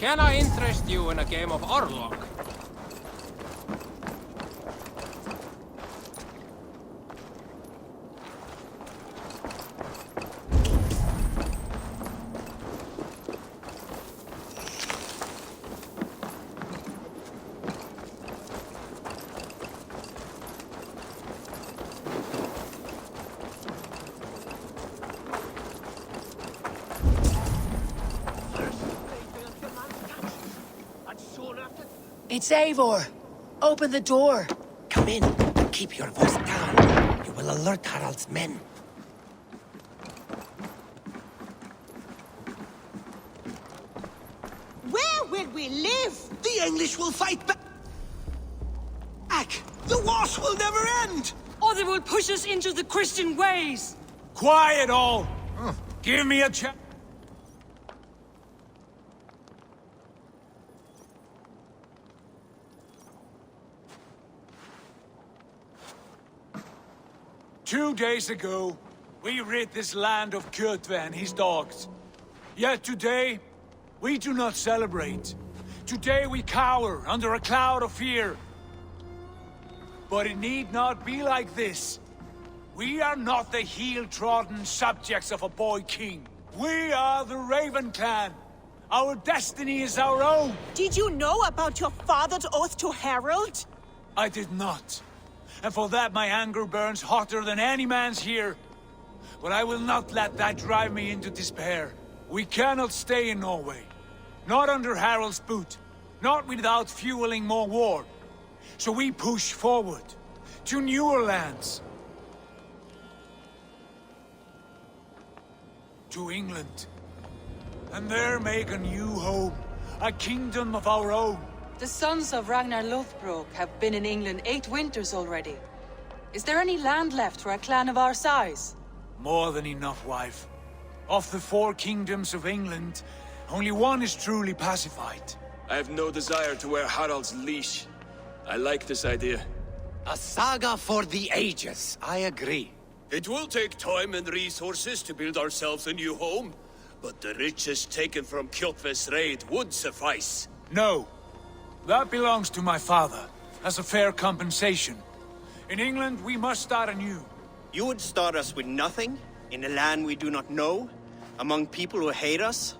Can I interest you in a game of Orlog? It's Eivor! Open the door! Come in. Keep your voice down. You will alert Harald's men. Where will we live? The English will fight back. The wars will never end! Or they will push us into the Christian ways! Quiet all! Give me a chance. 2 days ago, we rid this land of Kjotve and his dogs. Yet today, we do not celebrate. Today we cower under a cloud of fear. But it need not be like this. We are not the heel-trodden subjects of a boy king. We are the Raven clan. Our destiny is our own. Did you know about your father's oath to Harold? I did not. And for that my anger burns hotter than any man's here. But I will not let that drive me into despair. We cannot stay in Norway. Not under Harald's boot. Not without fueling more war. So we push forward. To newer lands. To England. And there make a new home. A kingdom of our own. The sons of Ragnar Lothbrok have been in England 8 winters already. Is there any land left for a clan of our size? More than enough, wife. Of the 4 kingdoms of England, only one is truly pacified. I have no desire to wear Harald's leash. I like this idea. A saga for the ages, I agree. It will take time and resources to build ourselves a new home, but the riches taken from Kjotve's raid would suffice. No. That belongs to my father, as a fair compensation. In England, we must start anew. You would start us with nothing? In a land we do not know? Among people who hate us?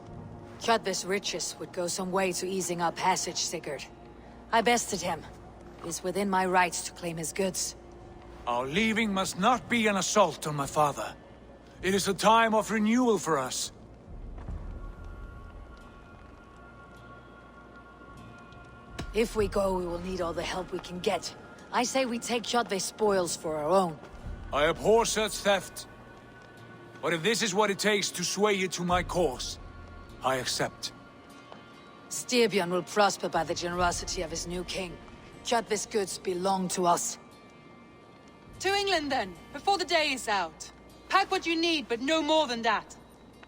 Kjotve's riches would go some way to easing our passage, Sigurd. I bested him. It is within my rights to claim his goods. Our leaving must not be an assault on my father. It is a time of renewal for us. If we go, we will need all the help we can get. I say we take Kjotve's spoils for our own. I abhor such theft. But if this is what it takes to sway you to my cause, I accept. Styrbjörn will prosper by the generosity of his new king. Kjotve's goods belong to us. To England then, before the day is out. Pack what you need, but no more than that.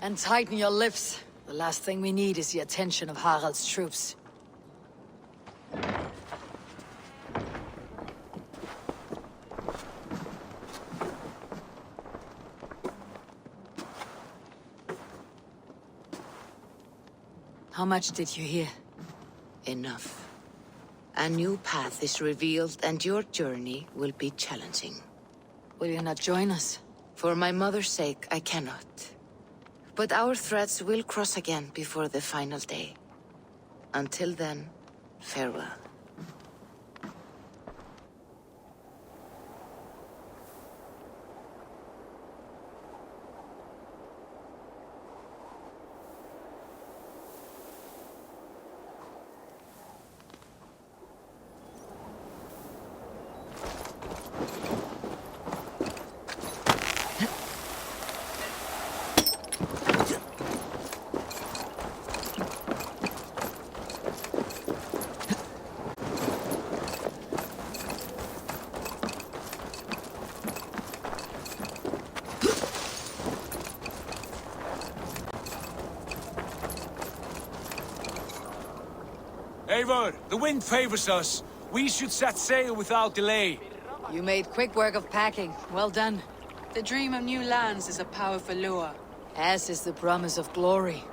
And tighten your lips. The last thing we need is the attention of Harald's troops. How much did you hear? Enough. A new path is revealed and your journey will be challenging. Will you not join us? For my mother's sake, I cannot. But our threads will cross again before the final day. Until then, farewell. Eivor, the wind favors us. We should set sail without delay. You made quick work of packing. Well done. The dream of new lands is a powerful lure. As is the promise of glory.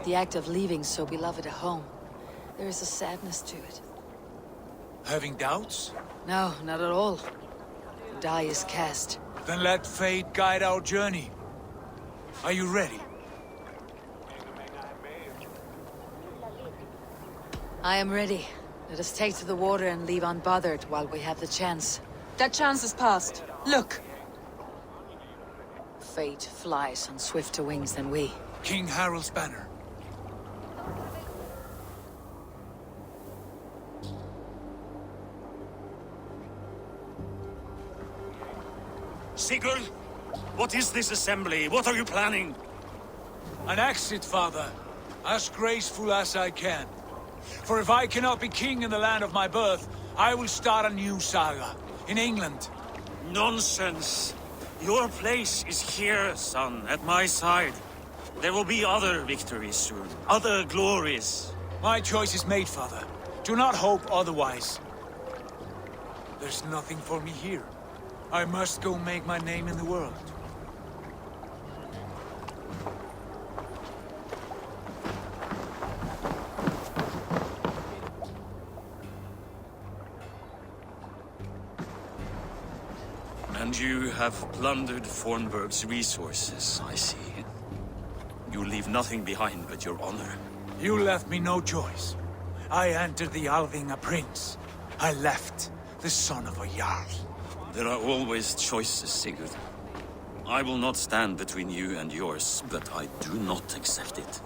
The act of leaving so beloved a home. There is a sadness to it. Having doubts? No, not at all. The die is cast. Then let fate guide our journey. Are you ready? I am ready. Let us take to the water and leave unbothered while we have the chance. That chance is past. Look! Fate flies on swifter wings than we. King Harald's banner. Sigurd, what is this assembly? What are you planning? An exit, father. As graceful as I can. For if I cannot be king in the land of my birth, I will start a new saga. In England. Nonsense. Your place is here, son, at my side. There will be other victories soon. Other glories. My choice is made, father. Do not hope otherwise. There's nothing for me here. I must go make my name in the world. And you have plundered Fornburg's resources, I see. You leave nothing behind but your honor. You left me no choice. I entered the Alving a prince. I left the son of a Jarl. There are always choices, Sigurd. I will not stand between you and yours, but I do not accept it.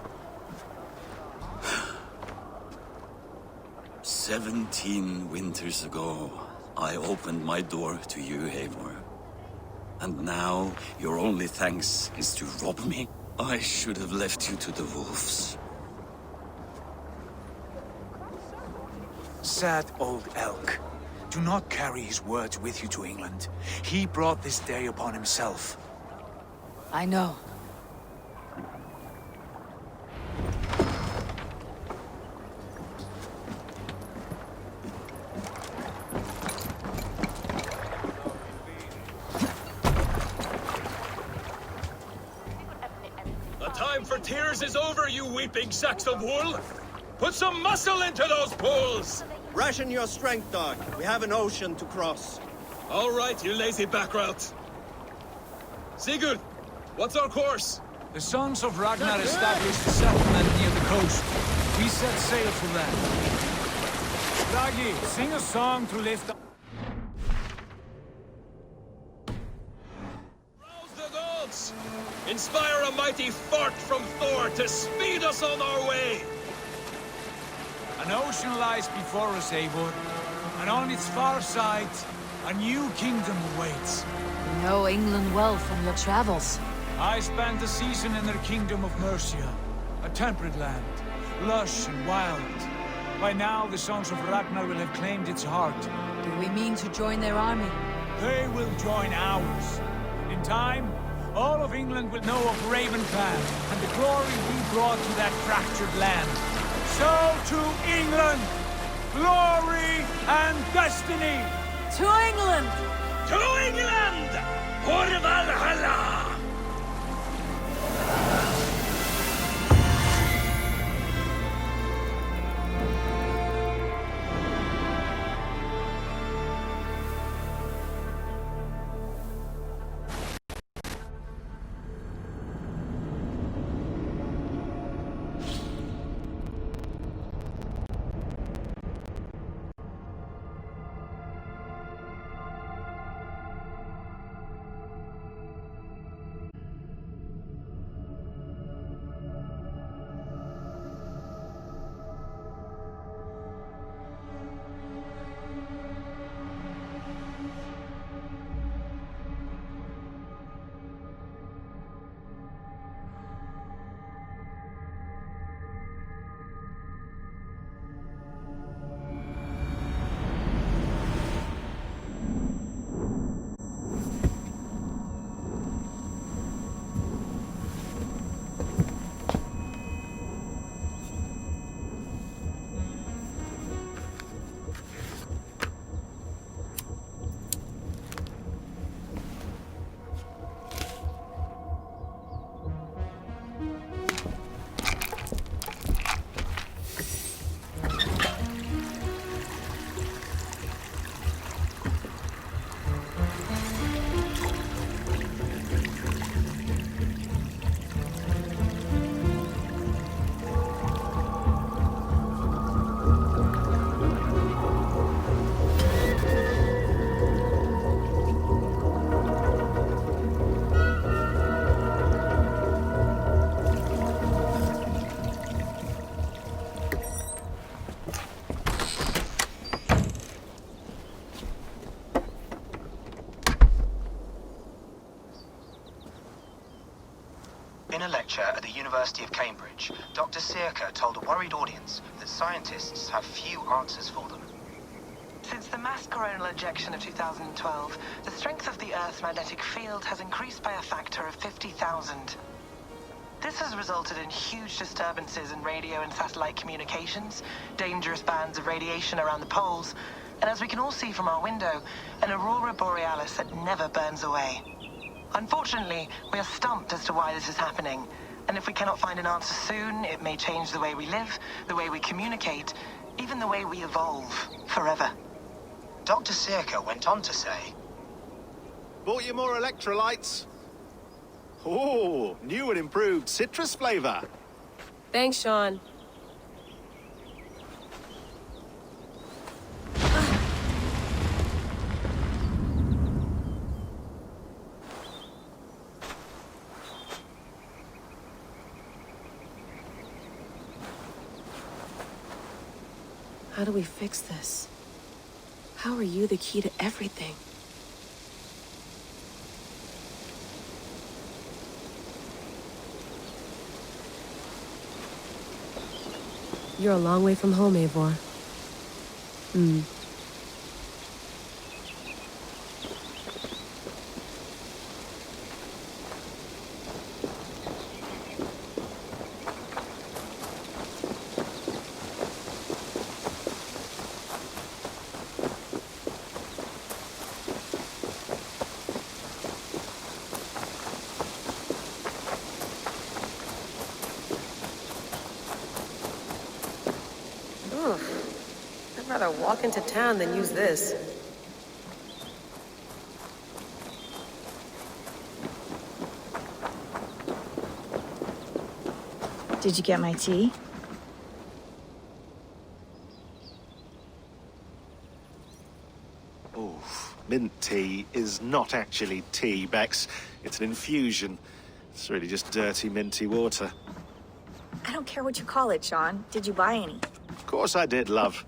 17 winters ago, I opened my door to you, Eivor. And now, your only thanks is to rob me? I should have left you to the wolves. Sad old elk. Do not carry his words with you to England. He brought this day upon himself. I know. The time for tears is over, you weeping sacks of wool! Put some muscle into those bulls! Ration your strength, dog. We have an ocean to cross. All right, you lazy backrout. Sigurd, what's our course? The sons of Ragnar established a settlement near the coast. We set sail for them. Ragi, sing a song to lift up. Rouse the gods! Inspire a mighty fart from Thor to speed us on our way! An ocean lies before us, Eivor, and on its far side, a new kingdom awaits. You know England well from your travels. I spent a season in their kingdom of Mercia, a temperate land, lush and wild. By now, the sons of Ragnar will have claimed its heart. Do we mean to join their army? They will join ours. In time, all of England will know of Raven Clan and the glory we brought to that fractured land. So to England! Glory and destiny! To England! To England! For Valhalla! In a lecture at the University of Cambridge, Dr. Circa told a worried audience that scientists have few answers for them. Since the mass coronal ejection of 2012, the strength of the Earth's magnetic field has increased by a factor of 50,000. This has resulted in huge disturbances in radio and satellite communications, dangerous bands of radiation around the poles, and as we can all see from our window, an aurora borealis that never burns away. Unfortunately, we are stumped as to why this is happening, and if we cannot find an answer soon, it may change the way we live, the way we communicate, even the way we evolve, forever. Dr. Circa went on to say, "Bought you more electrolytes? Oh, new and improved citrus flavor." Thanks, Sean. How do we fix this? How are you the key to everything? You're a long way from home, Eivor. I'd rather walk into town than use this. Did you get my tea? Oof. Mint tea is not actually tea, Bex. It's an infusion. It's really just dirty, minty water. I don't care what you call it, Sean. Did you buy any? Of course I did, love.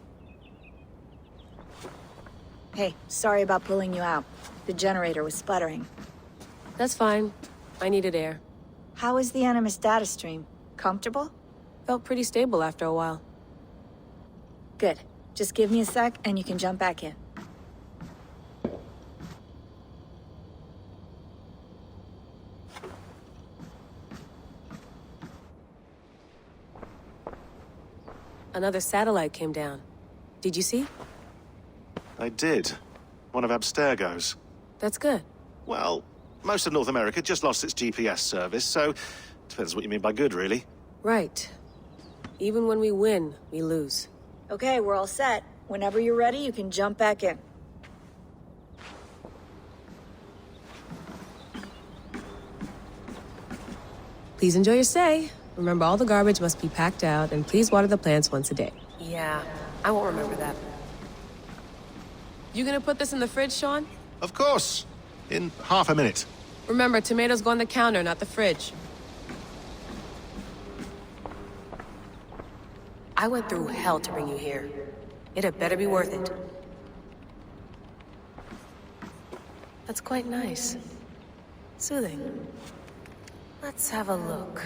Hey, sorry about pulling you out. The generator was sputtering. That's fine. I needed air. How was the Animus data stream? Comfortable? Felt pretty stable after a while. Good. Just give me a sec and you can jump back in. Another satellite came down. Did you see? I did. One of Abstergo's. That's good. Well, most of North America just lost its GPS service, so depends what you mean by good, really. Right. Even when we win, we lose. Okay, we're all set. Whenever you're ready, you can jump back in. Please enjoy your stay. Remember, all the garbage must be packed out, and please water the plants once a day. Yeah, I won't remember that. You gonna put this in the fridge, Sean? Of course. In half a minute. Remember, tomatoes go on the counter, not the fridge. I went through hell to bring you here. It had better be worth it. That's quite nice. Soothing. Let's have a look.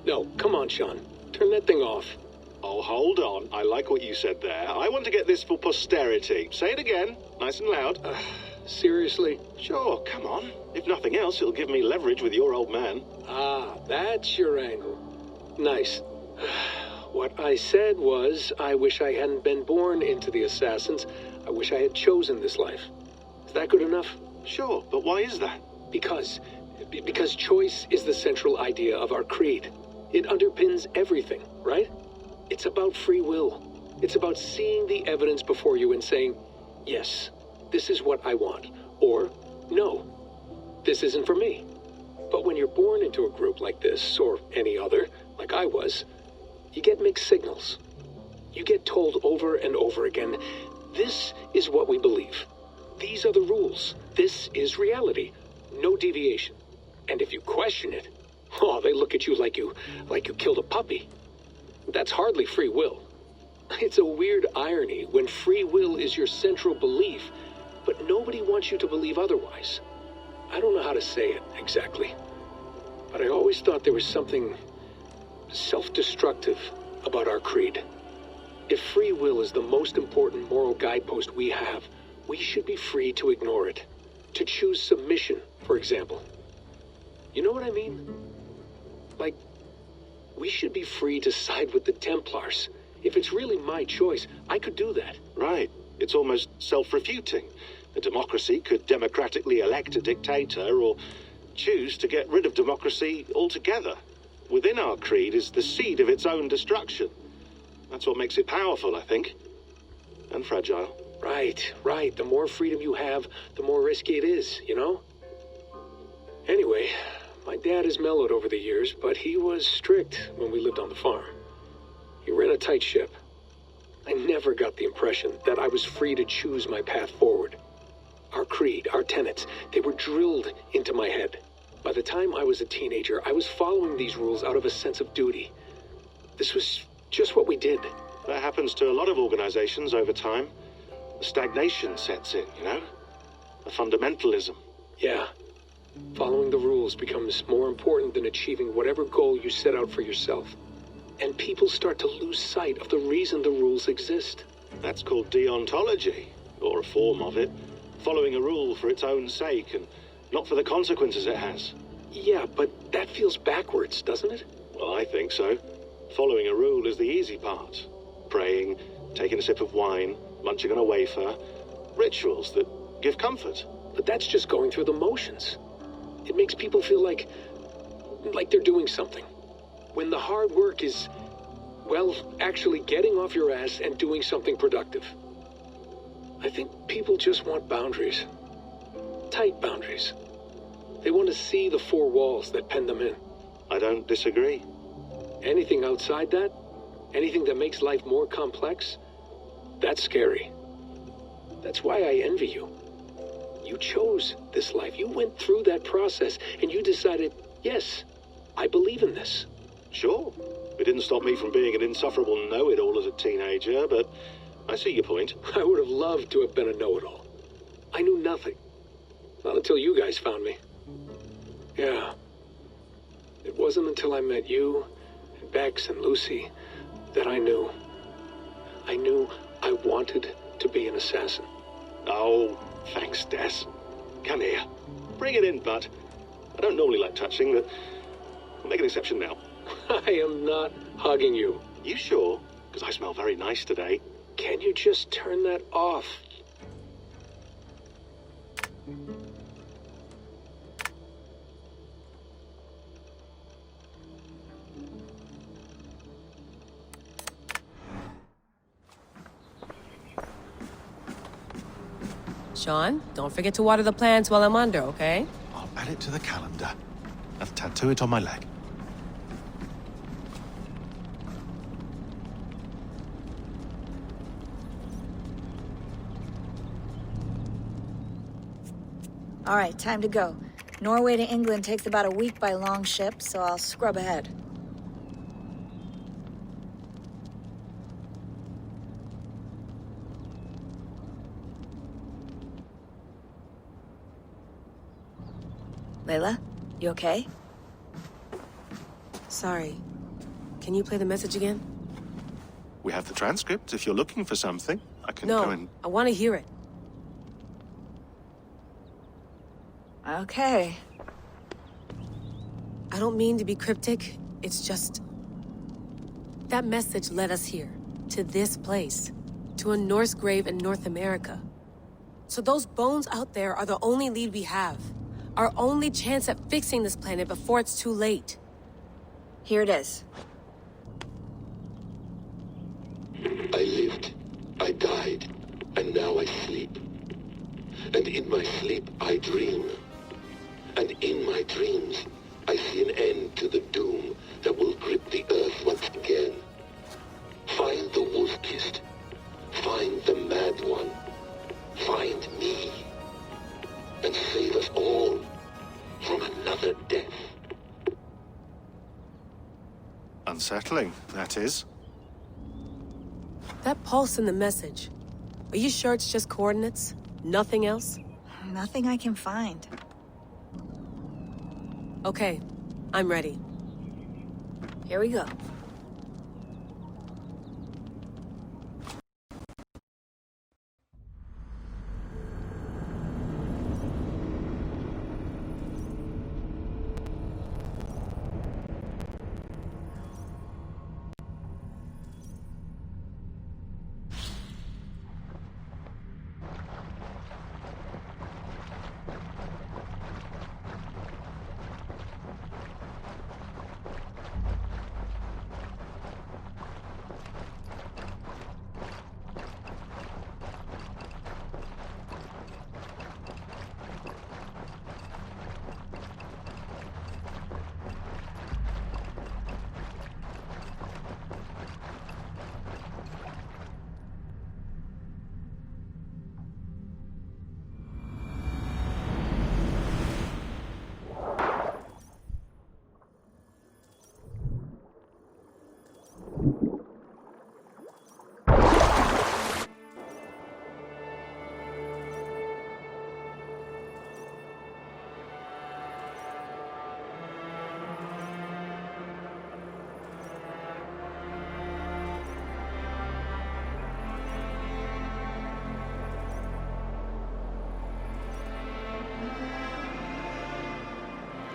No, come on, Sean. Turn that thing off. Oh, hold on. I like what you said there. I want to get this for posterity. Say it again, nice and loud. Seriously? Sure, come on. If nothing else, it'll give me leverage with your old man. Ah, that's your angle. Nice. What I said was, I wish I hadn't been born into the Assassins. I wish I had chosen this life. Is that good enough? Sure, but why is that? Because choice is the central idea of our creed. It underpins everything, right? It's about free will. It's about seeing the evidence before you and saying, yes, this is what I want. Or, no, this isn't for me. But when you're born into a group like this, or any other, like I was, you get mixed signals. You get told over and over again, this is what we believe. These are the rules. This is reality. No deviation. And if you question it, oh, they look at you like you killed a puppy. That's hardly free will. It's a weird irony when free will is your central belief, but nobody wants you to believe otherwise. I don't know how to say it exactly, but I always thought there was something self-destructive about our creed. If free will is the most important moral guidepost we have, we should be free to ignore it. To choose submission, for example. You know what I mean? Like, we should be free to side with the Templars. If it's really my choice, I could do that. Right. It's almost self-refuting. A democracy could democratically elect a dictator or choose to get rid of democracy altogether. Within our creed is the seed of its own destruction. That's what makes it powerful, I think. And fragile. Right. The more freedom you have, the more risky it is, you know? Anyway, my dad has mellowed over the years, but he was strict when we lived on the farm. He ran a tight ship. I never got the impression that I was free to choose my path forward. Our creed, our tenets, they were drilled into my head. By the time I was a teenager, I was following these rules out of a sense of duty. This was just what we did. That happens to a lot of organizations over time. The stagnation sets in, you know? The fundamentalism. Yeah. Following the rules becomes more important than achieving whatever goal you set out for yourself. And people start to lose sight of the reason the rules exist. That's called deontology, or a form of it. Following a rule for its own sake, and not for the consequences it has. Yeah, but that feels backwards, doesn't it? Well, I think so. Following a rule is the easy part. Praying, taking a sip of wine, munching on a wafer. Rituals that give comfort. But that's just going through the motions. It makes people feel like they're doing something. When the hard work is, well, actually getting off your ass and doing something productive. I think people just want boundaries. Tight boundaries. They want to see the four walls that pen them in. I don't disagree. Anything outside that, anything that makes life more complex, that's scary. That's why I envy you. You chose this life. You went through that process, and you decided, yes, I believe in this. Sure. It didn't stop me from being an insufferable know-it-all as a teenager, but I see your point. I would have loved to have been a know-it-all. I knew nothing. Not until you guys found me. Yeah. It wasn't until I met you, and Bex and Lucy, that I knew. I knew I wanted to be an assassin. Oh, thanks, Des. Come here. Bring it in, bud. I don't normally like touching, but I'll make an exception now. I am not hugging you. You sure? Because I smell very nice today. Can you just turn that off? Sean, don't forget to water the plants while I'm under, okay? I'll add it to the calendar. I'll tattoo it on my leg. All right, time to go. Norway to England takes about a week by long ship, so I'll scrub ahead. Layla, you okay? Sorry. Can you play the message again? We have the transcript. If you're looking for something, I can No, go and... I want to hear it. Okay. I don't mean to be cryptic, it's just... That message led us here, to this place, to a Norse grave in North America. So those bones out there are the only lead we have. Our only chance at fixing this planet before it's too late. Here it is. I lived, I died, and now I sleep. And in my sleep I dream. And in my dreams I see an end to the doom that will grip the earth once again. Find the wolf-kissed. Find the mad one. Find me. And save us all from another death. Unsettling, that is. That pulse in the message. Are you sure it's just coordinates? Nothing else? Nothing I can find. Okay, I'm ready. Here we go.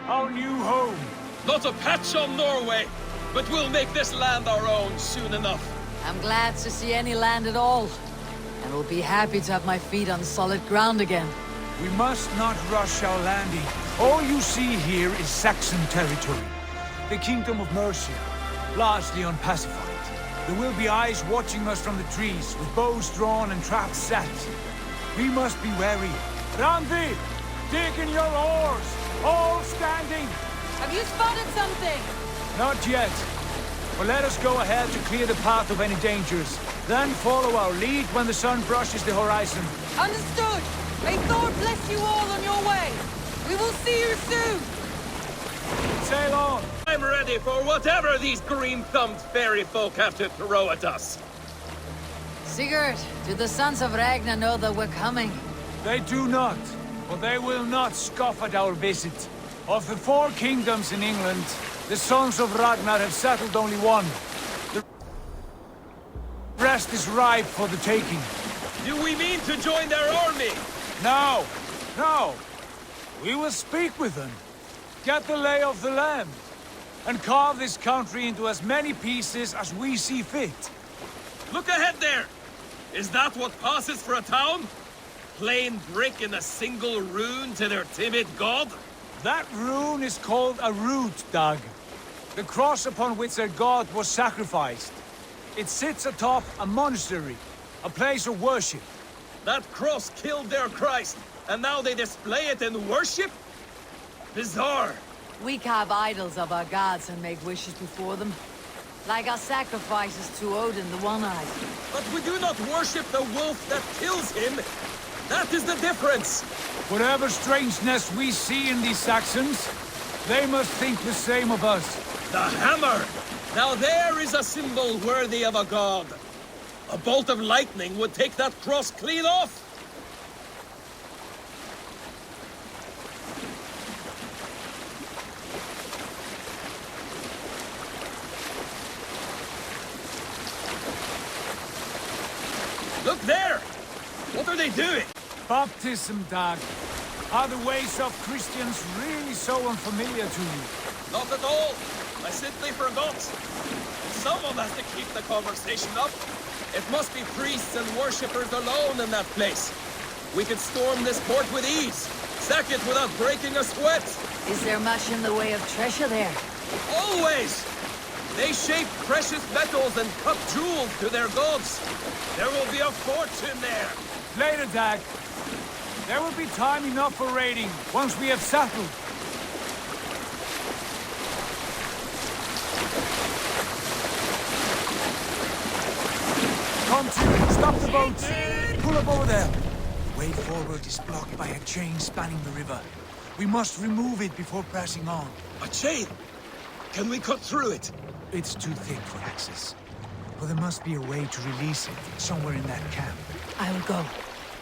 Our new home. Not a patch on Norway, but we'll make this land our own soon enough. I'm glad to see any land at all. And will be happy to have my feet on solid ground again. We must not rush our landing. All you see here is Saxon territory. The kingdom of Mercia, largely unpacified. There will be eyes watching us from the trees, with bows drawn and traps set. We must be wary. Randi, dig in your oars! All standing! Have you spotted something? Not yet. But let us go ahead to clear the path of any dangers. Then follow our lead when the sun brushes the horizon. Understood! May Thor bless you all on your way! We will see you soon! Sail on! I'm ready for whatever these green-thumbed fairy folk have to throw at us. Sigurd, do the sons of Ragnar know that we're coming? They do not. But they will not scoff at our visit. Of the 4 kingdoms in England, the sons of Ragnar have settled only one. The rest is ripe for the taking. Do we mean to join their army? No, no. We will speak with them, get the lay of the land, and carve this country into as many pieces as we see fit. Look ahead there! Is that what passes for a town? Plain brick in a single rune to their timid god? That rune is called a root, Dag. The cross upon which their god was sacrificed. It sits atop a monastery, a place of worship. That cross killed their Christ, and now they display it in worship? Bizarre. We carve idols of our gods and make wishes before them. Like our sacrifices to Odin, the One-Eyed. But we do not worship the wolf that kills him. That is the difference! Whatever strangeness we see in these Saxons, they must think the same of us. The hammer! Now there is a symbol worthy of a god. A bolt of lightning would take that cross clean off! Look there! What are they doing? Baptism, Dag. Are the ways of Christians really so unfamiliar to you? Not at all. I simply forgot. Someone has to keep the conversation up. It must be priests and worshippers alone in that place. We could storm this port with ease. Sack it without breaking a sweat. Is there much in the way of treasure there? Always! They shape precious metals and cut jewels to their gods. There will be a fortune there. Later, Dag. There will be time enough for raiding once we have settled. Come to, stop the boats. Pull up over there. Way forward is blocked by a chain spanning the river. We must remove it before pressing on. A chain? Can we cut through it? It's too thick for access. But there must be a way to release it somewhere in that camp. I will go.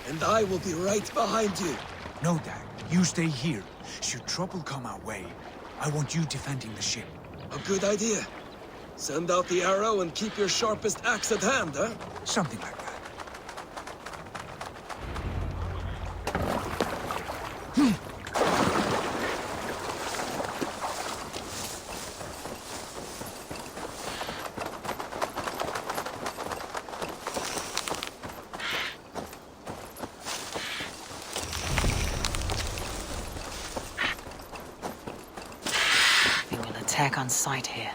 And I will be right behind you. No, Dag. You stay here. Should trouble come our way, I want you defending the ship. A good idea. Send out the arrow and keep your sharpest axe at hand, huh? Something like that. They will attack on sight here.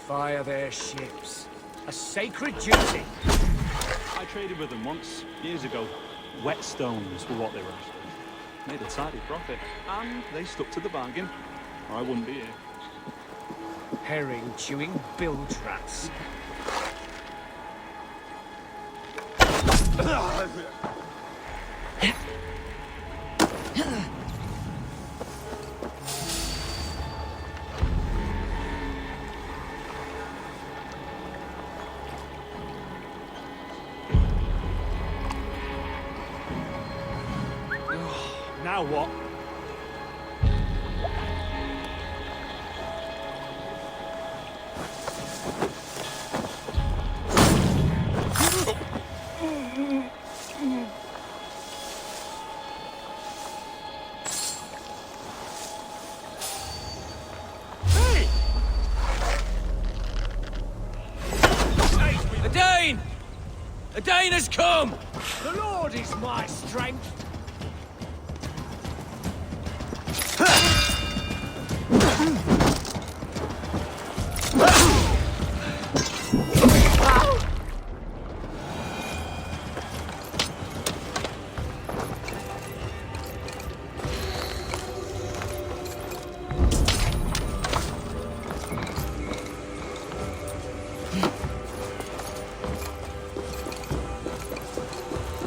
Fire their ships. A sacred duty. I traded with them once, years ago. Whetstones were what they were after. Made a tidy profit, and they stuck to the bargain. Or I wouldn't be here. Herring-chewing bilge rats. Now what? A Dane! A Dane has come! The Lord is my strength.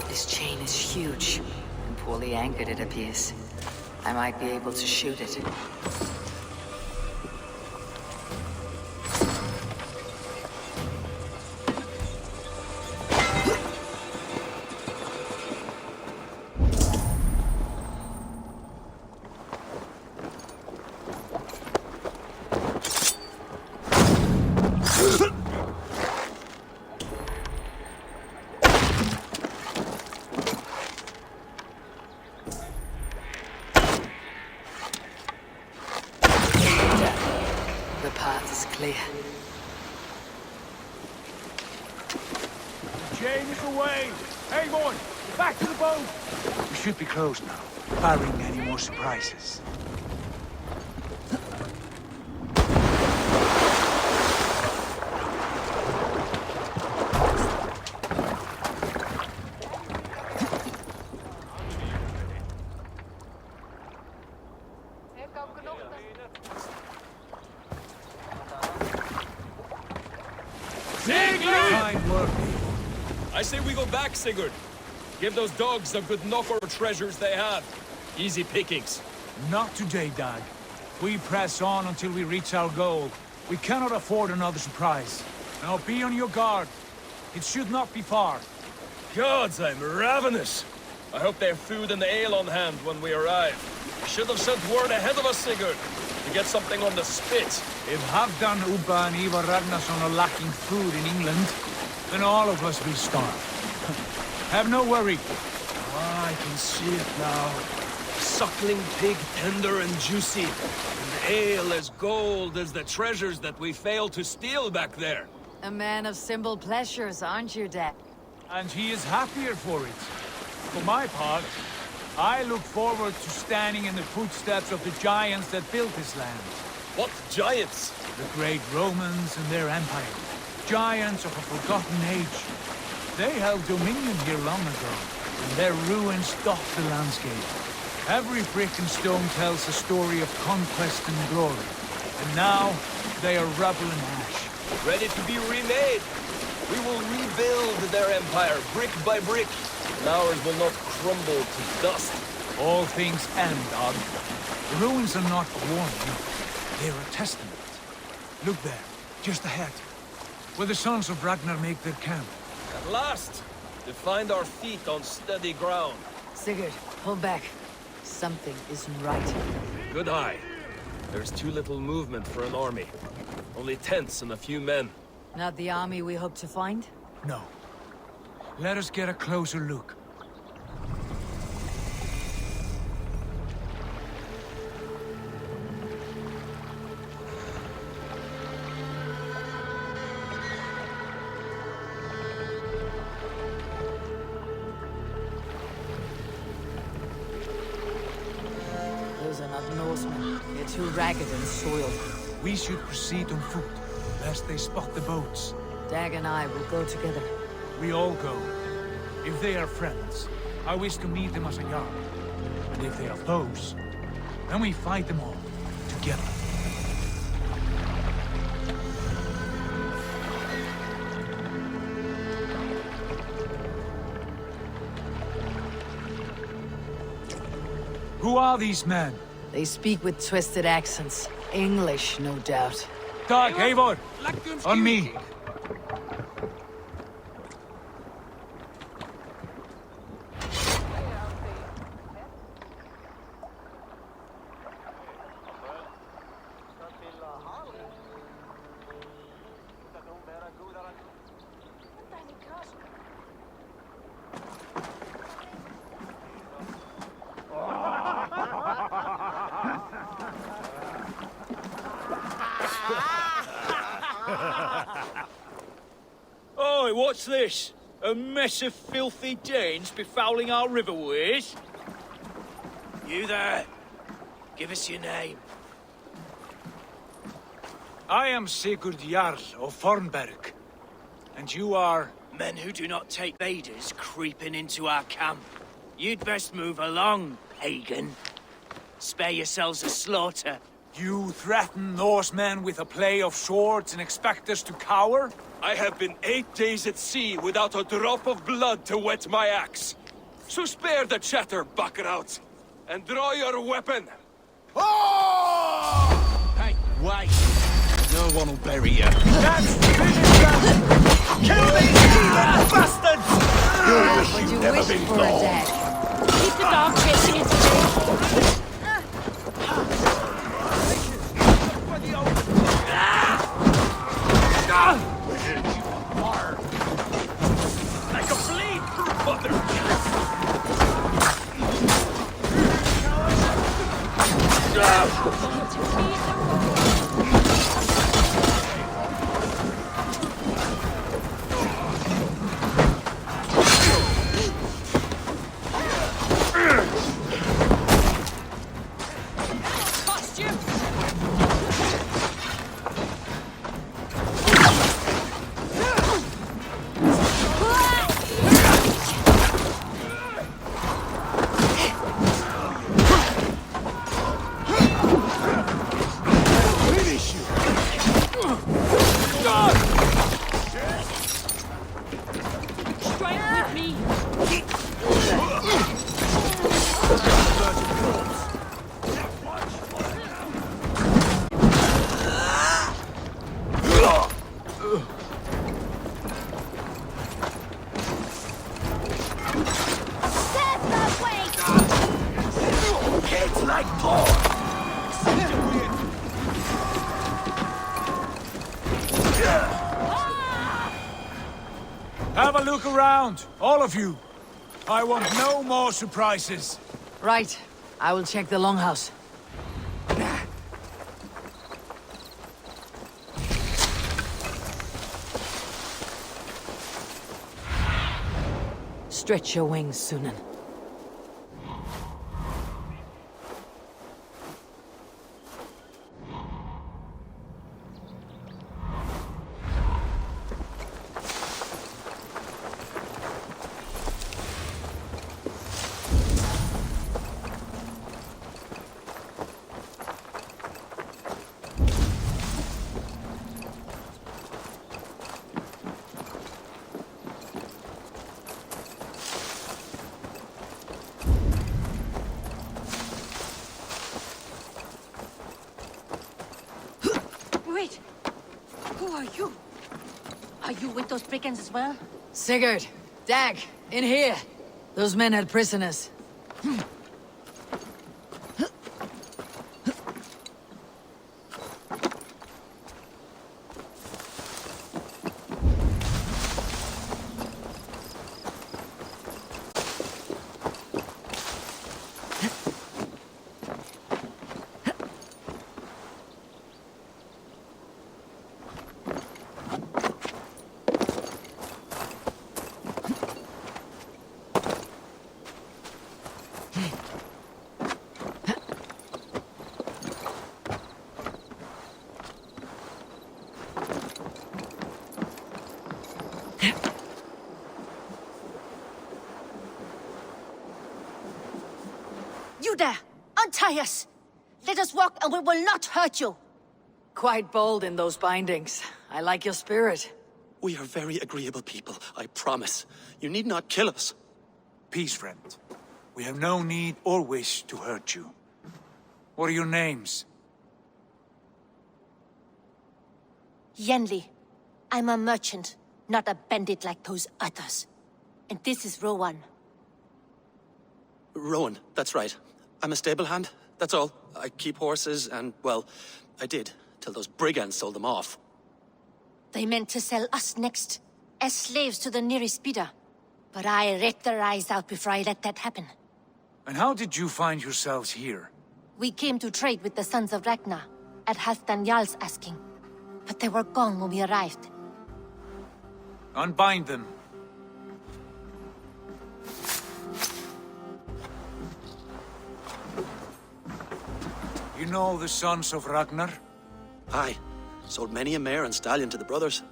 This chain is huge and poorly anchored, it appears. I might be able to shoot it. The path is clear. The chain is away. Eivor, back to the boat. We should be close now, barring any more surprises. Fine work. I say we go back, Sigurd. Give those dogs a good knock over treasures they had. Easy pickings. Not today, Dag. We press on until we reach our goal. We cannot afford another surprise. Now be on your guard. It should not be far. Gods, I'm ravenous. I hope they have food and ale on hand when we arrive. You should have sent word ahead of us, Sigurd, to get something on the spit. If Halfdan, Ubba and Eivor Ragnarsson are lacking food in England, then all of us will starve. Have no worry. Ah, I can see it now. Suckling pig, tender and juicy. And ale as gold as the treasures that we failed to steal back there. A man of simple pleasures, aren't you, Dad? And he is happier for it. For my part, I look forward to standing in the footsteps of the giants that built this land. What giants? The great Romans and their empire. Giants of a forgotten age. They held dominion here long ago, and their ruins dot the landscape. Every brick and stone tells a story of conquest and glory. And now, they are rubble and ash. Ready to be remade. We will rebuild their empire, brick by brick. And ours will not crumble to dust. All things end, Og. The ruins are not a warning. They're a testament. Look there, just ahead. Where the sons of Ragnar make their camp. At last! To find our feet on steady ground. Sigurd, hold back. Something isn't right. Good eye. There's too little movement for an army. Only tents and a few men. Not the army we hope to find? No. Let us get a closer look. Those are not Norsemen. They're too ragged and soiled. We should proceed on foot, lest they spot the boats. Dag and I will go together. We all go. If they are friends, I wish to meet them as a yard. And if they are foes, then we fight them all, together. Who are these men? They speak with twisted accents. English, no doubt. Dag, Eivor! On me! Oi, what's this? A mess of filthy Danes befouling our riverways? You there? Give us your name. I am Sigurd Jarl of Fornberg. And you are? Men who do not take invaders creeping into our camp. You'd best move along, pagan. Spare yourselves a slaughter. You threaten Norsemen with a play of swords and expect us to cower? I have been 8 days at sea without a drop of blood to wet my axe. So spare the chatter, Buckerout, and draw your weapon. Oh! Hey, wait. No one will bury you. That's finished! Kill these heathen bastards! Would you wish for a death? Keep the dog chasing into me. I can bleed through mother! like Thor! Have a look around, all of you. I want no more surprises. Right. I will check the longhouse. Stretch your wings, Sunan. Wait! Who are you? Are you with those brigands as well? Sigurd! Dag! In here! Those men had prisoners. You there! Untie us! Let us walk and we will not hurt you! Quite bold in those bindings. I like your spirit. We are very agreeable people, I promise. You need not kill us. Peace, friend. We have no need or wish to hurt you. What are your names? Yenli. I'm a merchant, not a bandit like those others. And this is Rowan. Rowan, that's right. I'm a stable hand, that's all. I keep horses and, well, I did, till those brigands sold them off. They meant to sell us next, as slaves to the nearest bidder. But I ripped their eyes out before I let that happen. And how did you find yourselves here? We came to trade with the Sons of Ragnar, at Halfdan Jarl's asking. But they were gone when we arrived. Unbind them. You know the Sons of Ragnar? Aye. Sold many a mare and stallion to the brothers.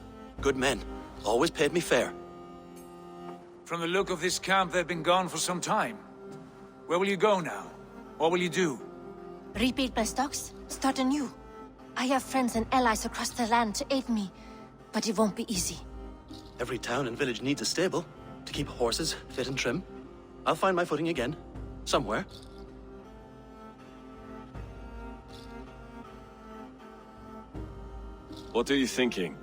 Good men. Always paid me fair. From the look of this camp, they've been gone for some time. Where will you go now? What will you do? Rebuild my stocks, start anew. I have friends and allies across the land to aid me, but it won't be easy. Every town and village needs a stable to keep horses fit and trim. I'll find my footing again. Somewhere. What are you thinking?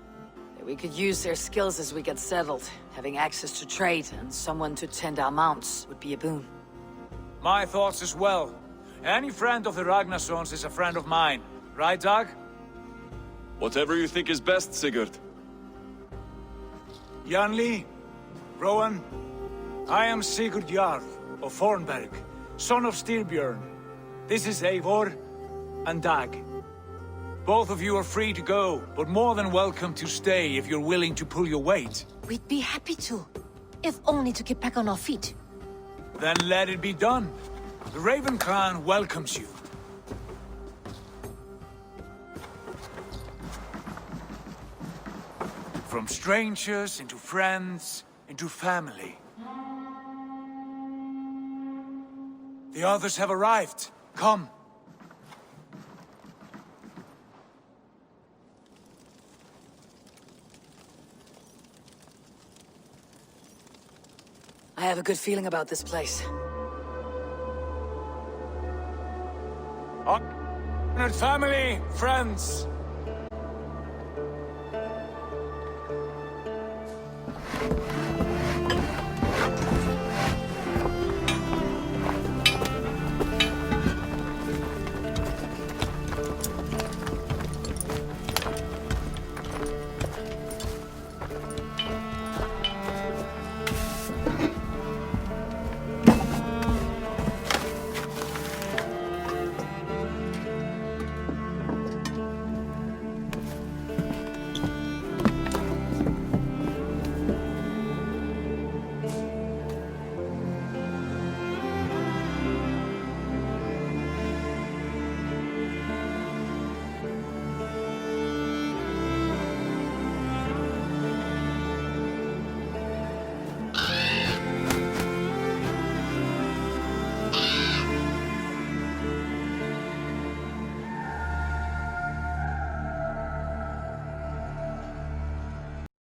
We could use their skills as we get settled. Having access to trade and someone to tend our mounts would be a boon. My thoughts as well. Any friend of the Ragnarsons is a friend of mine. Right, Dag? Whatever you think is best, Sigurd. Janli, Rowan, I am Sigurd Jarl of Fornberg, son of Styrbjörn. This is Eivor and Dag. Both of you are free to go, but more than welcome to stay if you're willing to pull your weight. We'd be happy to, if only to get back on our feet. Then let it be done. The Raven clan welcomes you. From strangers into friends, into family. The others have arrived. Come. I have a good feeling about this place. Honored family, friends.